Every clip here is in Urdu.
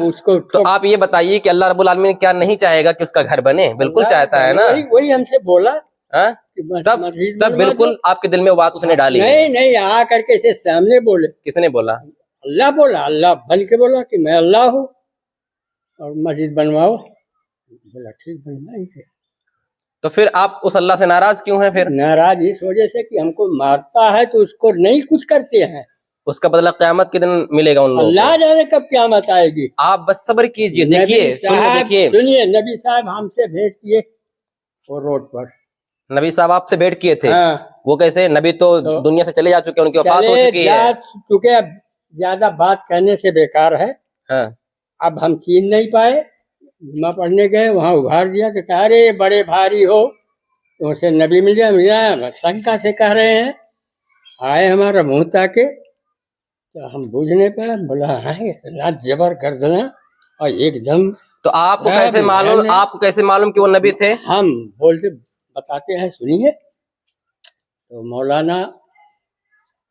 اس کو تو آپ یہ بتائیے کہ اللہ رب العالمین کیا نہیں چاہے گا کہ اس کا گھر بنے؟ بالکل چاہتا ہے نا، وہی ہم سے بولا ہاں؟ کہ بس تب مسجد تب بنوا بالکل آپ کے دل میں وہ بات اس نے ڈالی ہے؟ نہیں نہیں، آ کر کے اسے سامنے بولے، کس نے بولا؟ اللہ بولا، اللہ بن کے بولا کہ میں اللہ ہوں اور مسجد بنواؤ، بولا ٹھیک بنوائیں گے۔ تو پھر آپ اس اللہ سے ناراض کیوں ہیں پھر؟ ناراض اس وجہ سے کہ ہم کو مارتا ہے تو اس کو نہیں کچھ کرتے ہیں، اس کا بدلہ قیامت کے دن ملے گا ان لوگوں کو۔ اللہ جانے کب قیامت آئے گی۔ آپ بس صبر کیجئے، دیکھیے سنیے، نبی صاحب ہم سے بھیٹ کیے وہ روڈ پر، نبی صاحب آپ سے بھیٹ کیے تھے؟ ہاں، وہ کیسے؟ نبی تو دنیا سے چلے جا چکے، ان کی وفات ہو چکی ہے۔ چکے، اب زیادہ بات کہنے سے بیکار ہے۔ ہاں، اب ہم چین نہیں پائے، جمعہ پڑھنے گئے، وہاں ابھار دیا کہ ارے بڑے بھاری ہو تو اسے نبی مل جائے، شنکا سے کہہ رہے ہیں، آئے ہمارا منہ تاکے تو ہم بوجھنے پہ بولا اتنا جبر کر دینا، اور ایک دم۔ تو آپ کو کیسے معلوم، آپ کو کیسے معلوم کہ وہ نبی تھے؟ ہم بولتے بتاتے ہیں، سنیے۔ تو مولانا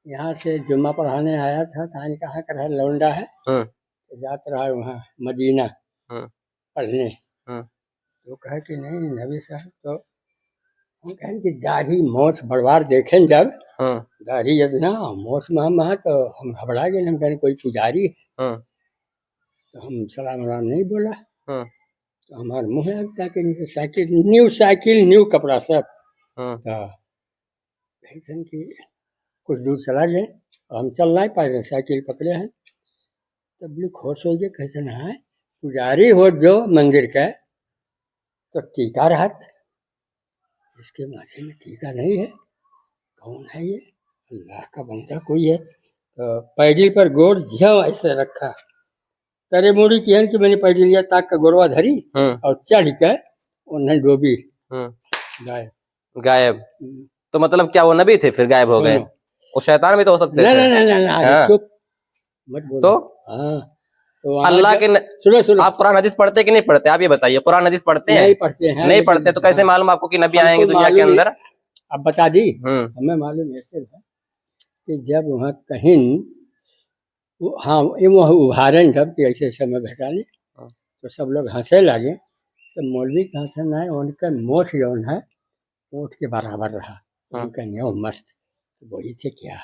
یہاں سے جمعہ پڑھانے آیا تھا، کہاں کا ہے، لونڈا ہے، جاتا رہا وہاں مدینہ پڑھنے، تو کہا کہ نہیں نبی صاحب، تو ہم کہیں کہ داڑھی موچھ بڑوار دیکھیں جب داڑھی اتنا موچھ مہاں تو ہم گھبرا گئے، ہم کہیں کوئی پجاری ہے، تو ہم سلام ورام نہیں بولا، تو ہمارا منہ لگتا کہ سائیکل نیو کپڑا سب، کہ کچھ دور چلا گئے، ہم چل نہیں پائے، سائیکل پکڑے ہیں، تب بھی خوش ہو گئے، کیسے نہ ہے پجاری ہو جو مندر کا تو ٹیکا رہت، اس کے ماتھے میں ٹیکا نہیں ہے، کون ہے یہ؟ اللہ کا بندہ کوئی ہے؟ تو پیڈل پر گوڑ جھاؤ ایسے رکھا، ترے موڑی کی ہے کہ میں نے پیڈل لیا تاک کا گوڑوا دھری اور چڑھ کے انہیں ڈوبی، غائب۔ تو مطلب کیا وہ نبی تھے پھر غائب ہو گئے؟ وہ شیطان بھی تو ہو سکتے تھے۔ نہیں چپ مت بولو۔ تو ہاں، اللہ کے سنو آپ قرآن حدیث پڑھتے کہ نہیں پڑھتے؟ آپ یہ بتائیے، قرآن حدیث پڑھتے ہیں؟ نہیں پڑھتے ہیں، نہیں پڑھتے تو کیسے معلوم آپ کو کہ نبی آئیں گے دنیا کے اندر؟ اب بتا دی، ہمیں معلوم ایسے ہے کہ جب وہاں کہیں ہاں وہ ابھارن جب کہ ایسے ایسے میں بہتا نہیں تو سب لوگ ہنسے لگے، تو مولوی کا ہنسنا ہے، ان کا موچھ جو ہے اونٹ کے برابر رہا، ان کا نیو مست، وہی سے کیا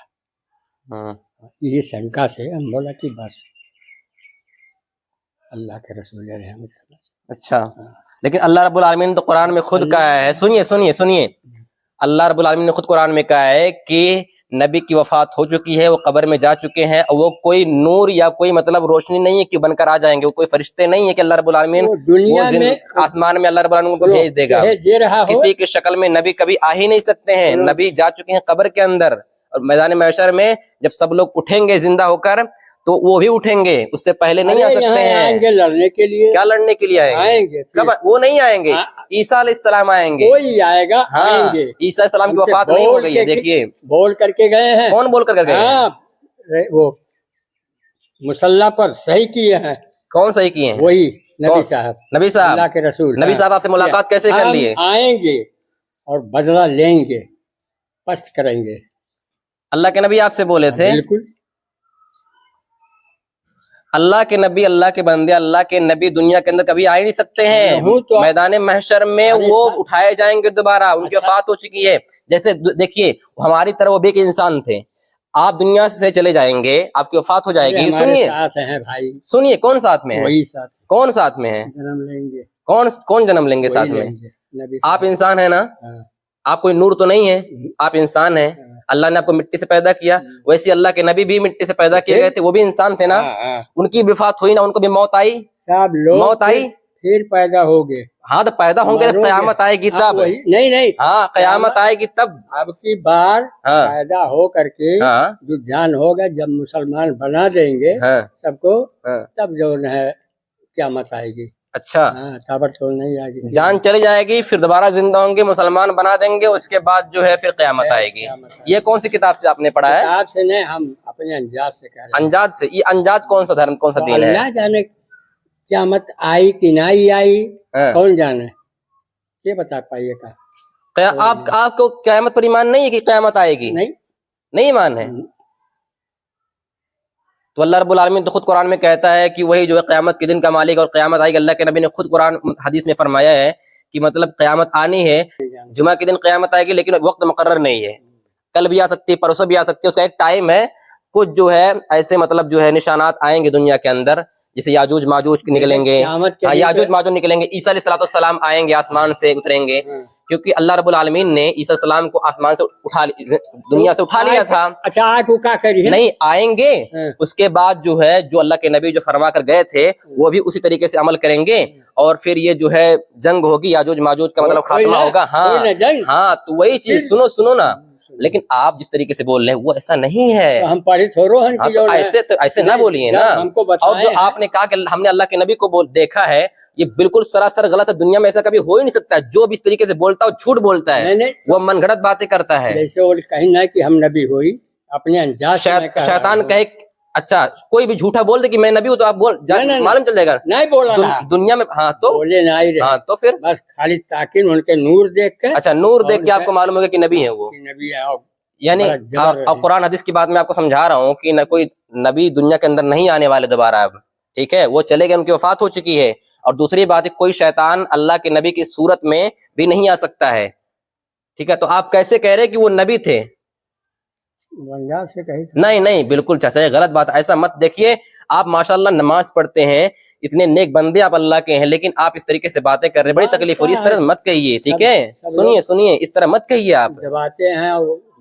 یہ شنکا سے ہم بولا کہ بس اللہ کے رسول رحمت۔ اچھا، لیکن اللہ رب العالمین تو قرآن میں خود کہا ہے، سنیے، اللہ رب العالمین نے خود قرآن میں کہا ہے کہ نبی کی وفات ہو چکی ہے، وہ قبر میں جا چکے ہیں، اور وہ کوئی نور یا کوئی مطلب روشنی نہیں ہے کہ بن کر آ جائیں گے، وہ کوئی فرشتے نہیں ہے کہ اللہ رب العالمین دنیا میں آسمان میں اللہ رب العالمین کو بھیج دے گا، کسی کی شکل میں نبی کبھی آ ہی نہیں سکتے ہیں، نبی جا چکے ہیں قبر کے اندر، اور میدان محشر میں جب سب لوگ اٹھیں گے زندہ ہو کر تو وہ بھی اٹھیں گے، اس سے پہلے نہیں آ سکتے ہیں۔ آئیں گے لڑنے کے لیے، کیا لڑنے کے لیے آئیں گے؟ کب؟ وہ نہیں آئیں گے، عیسیٰ علیہ السلام آئیں گے، کوئی آئے گا، آئیں گے۔ عیسیٰ علیہ السلام کی وفات نہیں ہو گئی ہے، دیکھیے بول کر کے گئے ہیں۔ کون بول کر گئے ہیں؟ وہ مسلح پر صحیح کیے ہیں۔ کون صحیح کیے ہیں؟ وہی نبی صاحب، نبی صاحب، اللہ کے رسول۔ نبی صاحب آپ سے ملاقات کیسے کر لیے؟ آئیں گے اور بدلہ لیں گے، پست کریں گے۔ اللہ کے نبی آپ سے بولے تھے؟ بالکل، اللہ کے نبی، اللہ کے بندے، اللہ کے نبی دنیا کے اندر کبھی آ ہی نہیں سکتے ہیں، میدان محشر میں وہ اٹھائے جائیں گے دوبارہ، ان کی وفات ہو چکی ہے۔ جیسے دیکھیے ہماری طرح وہ بھی ایک انسان تھے، آپ دنیا سے چلے جائیں گے، آپ کی وفات ہو جائے گی، سنیے کون ساتھ میں ہے؟ کون ساتھ میں ہے؟ جنم لیں گے۔ کون جنم لیں گے ساتھ میں؟ آپ انسان ہیں نا، آپ کوئی نور تو نہیں ہے، آپ انسان ہیں، اللہ نے آپ کو مٹی سے پیدا کیا، ویسے اللہ کے نبی بھی مٹی سے پیدا کیے گئے تھے، وہ بھی انسان تھے نا، ان کی وفات ہوئی نا، ان کو بھی موت آئی، سب لوگ موت آئی، پھر پیدا ہو گئے۔ ہاں تو پیدا ہوں گے، قیامت آئے گی تب، نہیں، ہاں قیامت آئے گی تب، اب کی بار پیدا ہو کر کے جو جان ہوگا جب مسلمان بنا دیں گے سب کو، تب جو ہے قیامت آئے گی۔ اچھا، خبر تو نہیں آئے گی، جان چلی جائے گی، پھر دوبارہ زندہ ہوں گے، مسلمان بنا دیں گے، اس کے بعد جو ہے پھر قیامت آئے گی۔ یہ کون سی کتاب سے آپ نے پڑھا ہے؟ کتاب سے نہیں، ہم اپنے انجاز سے کہہ رہے ہیں۔ انجاز سے؟ یہ انجاز کون سا دھرم، کون سا دین ہے؟ اللہ جانے قیامت آئی کہ نہیں آئی، کون جانے، یہ بتا پائیے گا؟ آپ کو قیامت پر ایمان نہیں ہے کہ قیامت آئے گی؟ نہیں ایمان ہے، تو اللہ رب العالمین تو خود قرآن میں کہتا ہے کہ وہی جو ہے قیامت کے دن کا مالک اور قیامت آئے گی. اللہ کے نبی نے خود قرآن حدیث میں فرمایا ہے کہ مطلب قیامت آنی ہے, جمعہ کے دن قیامت آئے گی لیکن وقت مقرر نہیں ہے, کل بھی آ سکتی ہے, پرسوں بھی آ سکتی ہے, اس کا ایک ٹائم ہے. کچھ جو ہے ایسے مطلب جو ہے نشانات آئیں گے دنیا کے اندر, جیسے یاجوج ماجوج نکلیں گے, یاجوج ماجوج نکلیں گے, عیسیٰ علیہ السلام آئیں گے, آسمان سے اتریں گے, کیونکہ اللہ رب العالمین نے عیسیٰ علیہ السلام کو آسمان سے دنیا سے اٹھا لیا تھا. اچھا آج کا کریے نہیں آئیں گے, اس کے بعد جو ہے جو اللہ کے نبی جو فرما کر گئے تھے وہ بھی اسی طریقے سے عمل کریں گے, اور پھر یہ جو ہے جنگ ہوگی, یاجوج ماجوج کا مطلب خاتمہ ہوگا. ہاں تو وہی چیز سنو نا, لیکن آپ جس طریقے سے بول رہے ہیں وہ ایسا نہیں ہے. ہم پڑھے تھوڑو ہیں ایسے نہ بولیے نا. اور جو آپ نے کہا کہ ہم نے اللہ کے نبی کو دیکھا ہے, یہ بالکل سراسر غلط ہے. دنیا میں ایسا کبھی ہو ہی نہیں سکتا ہے. جو بھی اس طریقے سے بولتا ہے وہ جھوٹ بولتا ہے, وہ من گھڑت باتیں کرتا ہے. جیسے وہ کہیں نہ کہ ہم نبی ہوئی اپنے انجاز شیطان کہے اچھا کوئی بھی جھوٹا بول دے کہ میں نبی ہوں تو آپ معلوم چل جائے گا نہیں بولا دنیا میں. ہاں تو بولے نہیں ہاں تو پھر بس خالی تاکہ ان کے نور دیکھ کے, اچھا نور دیکھ کے آپ کو معلوم ہوگا کہ نبی ہیں وہ, نبی ہے. یعنی قرآن حدیث کی بات میں آپ کو سمجھا رہا ہوں کہ نہ کوئی نبی دنیا کے اندر نہیں آنے والے دوبارہ اب, ٹھیک ہے, وہ چلے گئے, ان کی وفات ہو چکی ہے. اور دوسری بات ہے کوئی شیطان اللہ کے نبی کی صورت میں بھی نہیں آ سکتا ہے, ٹھیک ہے. تو آپ کیسے کہہ رہے کہ وہ نبی تھے؟ نہیں بالکل چاچا یہ غلط بات, ایسا مت دیکھیے. آپ ماشاءاللہ نماز پڑھتے ہیں, اتنے نیک بندے آپ اللہ کے ہیں, لیکن آپ اس طریقے سے باتیں کر رہے ہیں, بڑی تکلیف ہو رہی ہے. اس طرح مت کہیے, ٹھیک ہے, سنیے اس طرح مت کہیے. آپ جب آتے ہیں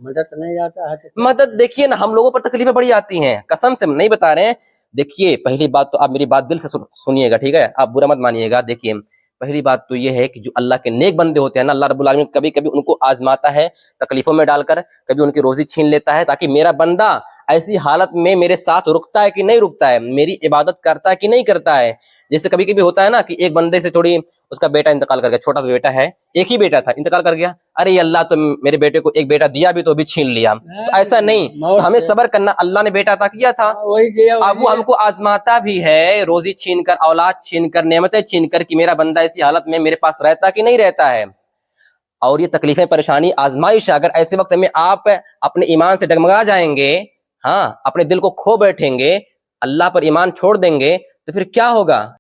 مدد نہیں آتا ہے, مدد دیکھیے نا, ہم لوگوں پر تکلیفیں بڑی آتی ہیں, قسم سے نہیں بتا رہے ہیں. دیکھیے پہلی بات تو آپ میری بات دل سے سنیے گا, ٹھیک ہے, آپ برا مت مانیے گا. دیکھیے پہلی بات تو یہ ہے کہ جو اللہ کے نیک بندے ہوتے ہیں نا, اللہ رب العالمین کبھی کبھی ان کو آزماتا ہے تکلیفوں میں ڈال کر, کبھی ان کی روزی چھین لیتا ہے, تاکہ میرا بندہ ایسی حالت میں میرے ساتھ رکتا ہے کہ نہیں رکتا ہے, میری عبادت کرتا ہے کہ نہیں کرتا ہے. جیسے کبھی کبھی ہوتا ہے نا کہ ایک بندے سے تھوڑی اس کا بیٹا انتقال کر گیا, چھوٹا سا بیٹا ہے, ایک ہی بیٹا تھا, انتقال کر گیا, ارے اللہ تو میرے بیٹے کو ایک بیٹا دیا بھی تو بھی چھین لیا. تو ایسا نہیں, تو ہمیں صبر کرنا, اللہ نے بیٹا عطا کیا تھا, اب وہ ہم کو آزماتا بھی ہے, روزی چھین کر, اولاد چھین کر, نعمتیں چھین کر, کہ میرا بندہ ایسی حالت میں میرے پاس رہتا کہ نہیں رہتا ہے. اور یہ تکلیفیں, پریشانی, آزمائش, اگر ایسے وقت میں آپ اپنے ایمان سے ڈگمگا جائیں گے, ہاں اپنے دل کو کھو بیٹھیں گے, اللہ پر ایمان چھوڑ دیں گے, تو پھر کیا ہوگا؟